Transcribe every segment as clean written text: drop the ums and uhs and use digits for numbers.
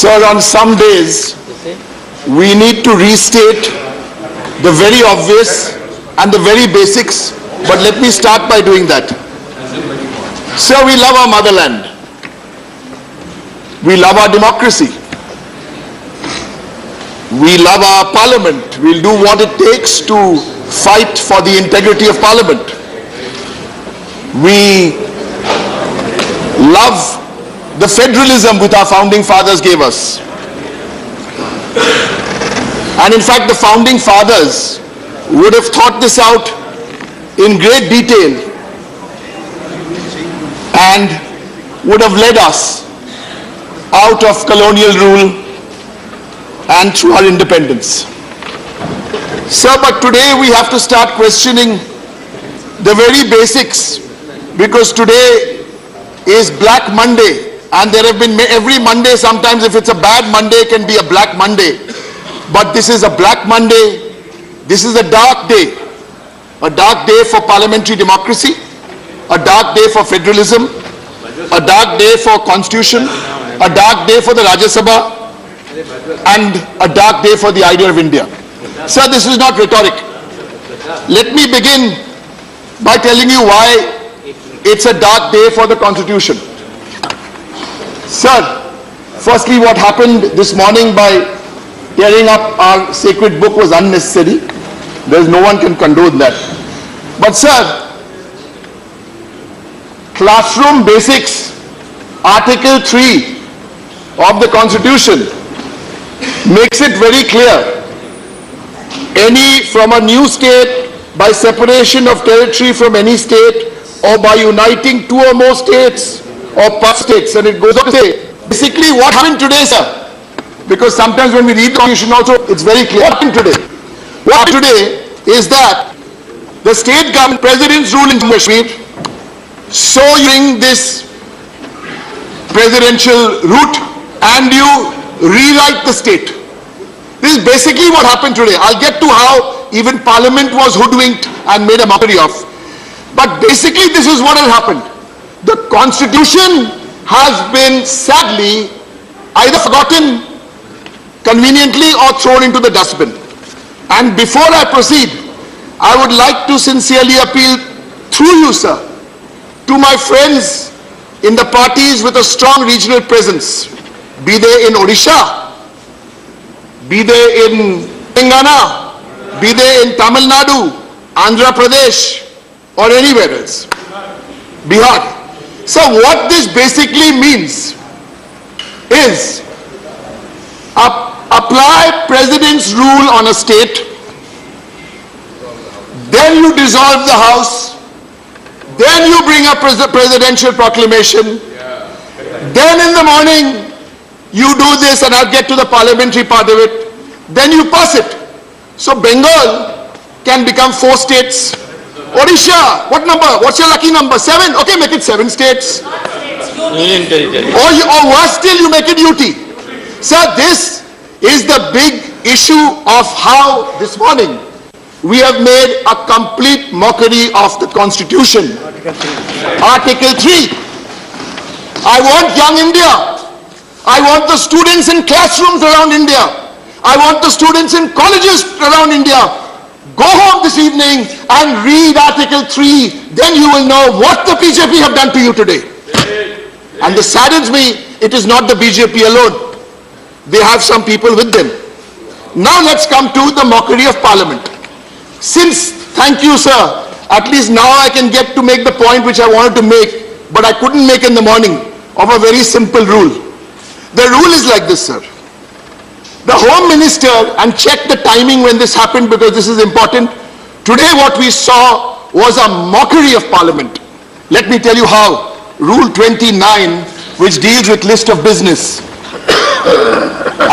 Sir, on some days, we need to restate the very obvious and the very basics, but let me start by doing that. Sir, we love our motherland. We love our democracy. We love our parliament. We'll do what it takes to fight for the integrity of parliament. We love the federalism which our founding fathers gave us. And in fact, the founding fathers would have thought this out in great detail and would have led us out of colonial rule and through our independence. Sir, but today we have to start questioning the very basics, because today is Black Monday, and there have been every Monday, sometimes if it's a bad Monday, it can be a Black Monday. But this is a Black Monday. This is a dark day for parliamentary democracy, a dark day for federalism, a dark day for constitution, a dark day for the Rajya Sabha, and a dark day for the idea of India. Sir, this is not rhetoric. Let me begin by telling you why it's a dark day for the Constitution. Sir, firstly, what happened this morning by tearing up our sacred book was unnecessary. There's no one can condone that. But sir, classroom basics, Article 3 of the Constitution makes it very clear. Any from a new state by separation of territory from any state or by uniting two or more states or past states, and it goes on to say, basically what happened today, sir? Because sometimes when we read the Constitution also, it's very clear. What happened today? What happened today is that the state government, president's rule in Kashmir, so you bring this presidential route and you rewrite the state. This is basically what happened today. I'll get to how even Parliament was hoodwinked and made a mockery of. But basically this is what has happened. The Constitution has been sadly either forgotten conveniently or thrown into the dustbin. And before I proceed, I would like to sincerely appeal through you, sir, to my friends in the parties with a strong regional presence, be they in Odisha, be they in Telangana, be they in Tamil Nadu, Andhra Pradesh, or anywhere else, Bihar. So what this basically means is apply president's rule on a state, then you dissolve the house, then you bring a presidential proclamation, then in the morning you do this, and I'll get to the parliamentary part of it, then you pass it. So Bengal can become 4 states. Odisha, what number? What's your lucky number? 7? Okay, make it 7 states. Union territory. Or worse still, you make it UT. Sir, this is the big issue of how this morning we have made a complete mockery of the Constitution. Article 3. I want young India. I want the students in classrooms around India. I want the students in colleges around India. Go home this evening and read Article 3. Then you will know what the BJP have done to you today. And this saddens me, it is not the BJP alone. They have some people with them. Now let's come to the mockery of Parliament. Since, thank you sir, at least now I can get to make the point which I wanted to make, but I couldn't make in the morning, of a very simple rule. The rule is like this, sir. The Home Minister, and check the timing when this happened because this is important. Today what we saw was a mockery of Parliament. Let me tell you how. Rule 29, which deals with list of business.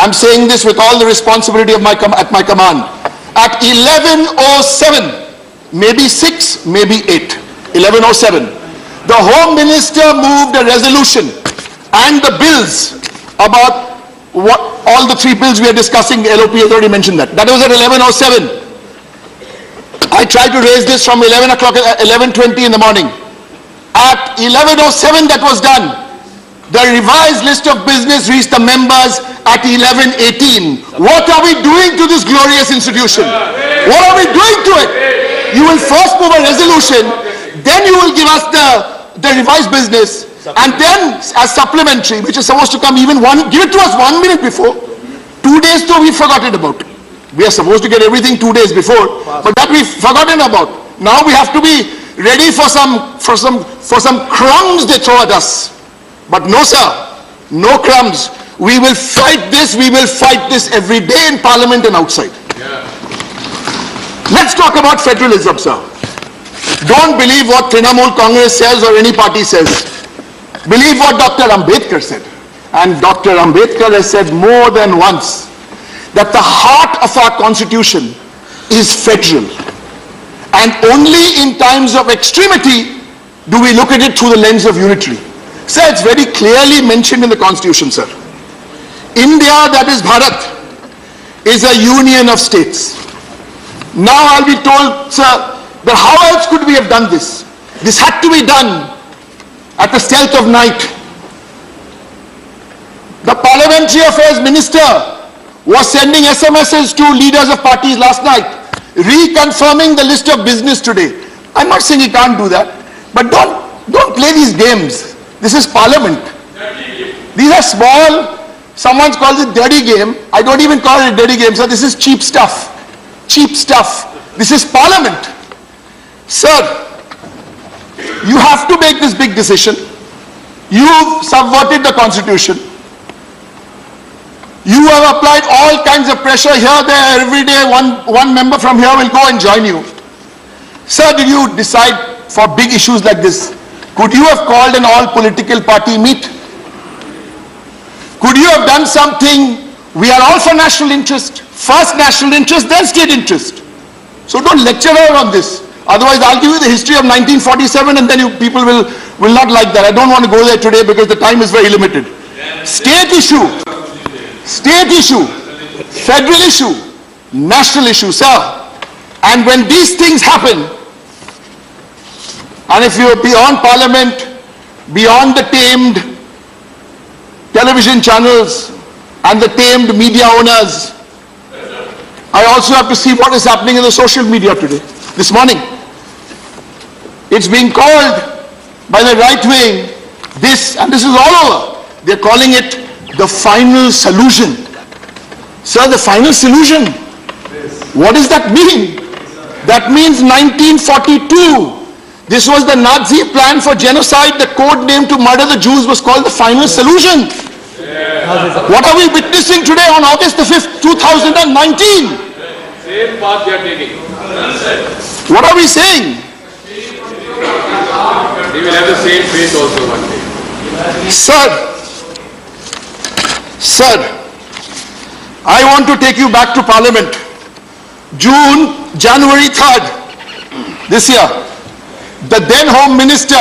I'm saying this with all the responsibility of at my command. At 11:07, maybe 6, maybe 8, 11:07, the Home Minister moved a resolution and the bills about what all the 3 bills we are discussing, LOP has already mentioned that. That was at 11:07. I tried to raise this from 11:20 in the morning. At 11:07 that was done. The revised list of business reached the members at 11:18. What are we doing to this glorious institution? What are we doing to it? You will first move a resolution, then you will give us the revised business, and then as supplementary, which is supposed to come give it to us 1 minute before. 2 days though we've forgotten about. We are supposed to get everything 2 days before, but that we've forgotten about. Now we have to be ready for some crumbs they throw at us. But no sir, no crumbs. We will fight this every day in Parliament and outside. Let's talk about federalism, sir. Don't believe what Trinamool Congress says or any party says. Believe what Dr. Ambedkar said. And Dr. Ambedkar has said more than once that the heart of our constitution is federal. And only in times of extremity do we look at it through the lens of unitary. Sir, it's very clearly mentioned in the constitution, sir. India, that is Bharat, is a union of states. Now I'll be told, sir, that how else could we have done this? This had to be done at the stealth of night. The Parliamentary Affairs Minister was sending SMSs to leaders of parties last night, reconfirming the list of business today. I'm not saying he can't do that, but don't play these games. This is Parliament. These are small, someone calls it dirty game. I don't even call it a dirty game, sir. This is cheap stuff. Cheap stuff. This is Parliament. Sir, you have to make this big decision. You've subverted the constitution. You have applied all kinds of pressure here, there, every day. One member from here will go and join you. Sir, did you decide for big issues like this? Could you have called an all-political party meet? Could you have done something? We are all for national interest. First national interest, then state interest. So don't lecture on this. Otherwise, I'll give you the history of 1947 and then people will not like that. I don't want to go there today because the time is very limited. State issue, federal issue, national issue, sir. And when these things happen, and if you're beyond Parliament, beyond the tamed television channels and the tamed media owners, I also have to see what is happening in the social media today, this morning. It's being called by the right wing, and this is all over. They're calling it the final solution. Sir, the final solution. What does that mean? That means 1942. This was the Nazi plan for genocide. The code name to murder the Jews was called the final solution. What are we witnessing today on August the 5th, 2019? Same path they are taking. What are we saying? They will have the same fate also one day. Sir, I want to take you back to Parliament. January 3rd, this year, the then Home Minister,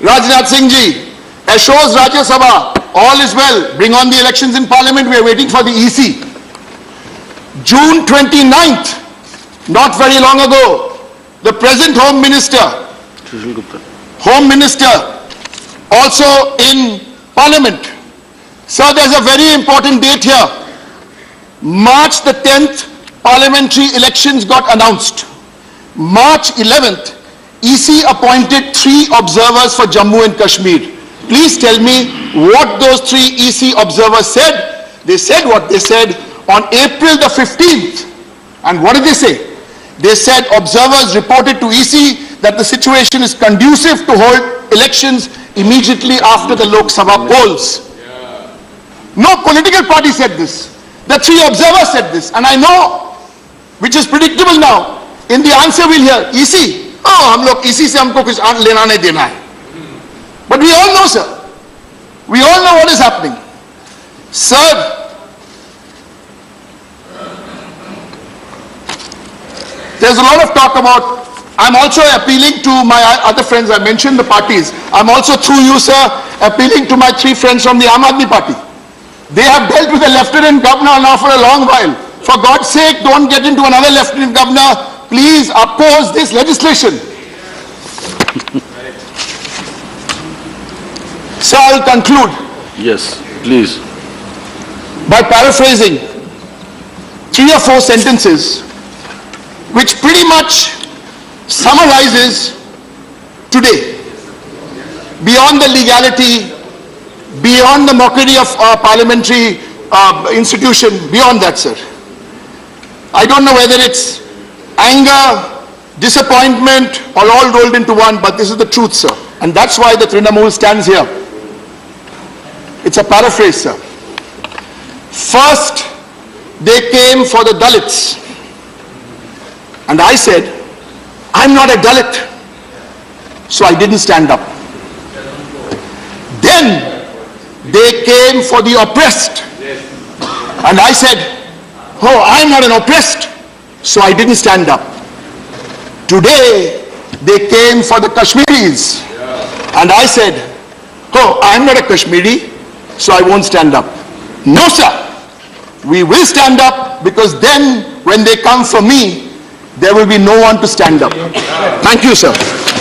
Rajnath Singh ji, assures Rajya Sabha, all is well, bring on the elections in Parliament, we are waiting for the EC. June 29th, not very long ago, the present Home Minister, also in Parliament. Sir, there's a very important date here. March the 10th, parliamentary elections got announced. March 11th, EC appointed 3 observers for Jammu and Kashmir. Please tell me what those 3 EC observers said. They said what they said on April the 15th. And what did they say? They said observers reported to EC that the situation is conducive to hold elections immediately after the Lok Sabha polls. No political party said this. The 3 observers said this. And I know, which is predictable now, in the answer we'll hear, EC. हम लोग इसी से हमको कुछ लेना नहीं देना है. But we all know, sir. We all know what is happening. Sir, there's a lot of talk about, I'm also appealing to my other friends, I mentioned the parties. I'm also through you, sir, appealing to my 3 friends from the Aam Aadmi Party. They have dealt with the Lieutenant Governor now for a long while. For God's sake, don't get into another Lieutenant Governor. Please oppose this legislation. So I'll conclude Yes, please. by paraphrasing 3 or 4 sentences which pretty much summarizes today, beyond the legality, beyond the mockery of our parliamentary institution, beyond that, sir. I don't know whether it's anger, disappointment, or all rolled into one, but this is the truth, sir. And that's why the Trinamool stands here. It's a paraphrase, sir. First, they came for the Dalits. And I said, I'm not a Dalit. So I didn't stand up. Then, they came for the oppressed. And I said, oh, I'm not an oppressed. So I didn't stand up. Today, they came for the Kashmiris. And I said, oh, I'm not a Kashmiri, so I won't stand up. No, sir. We will stand up, because then, when they come for me, there will be no one to stand up. Thank you, sir.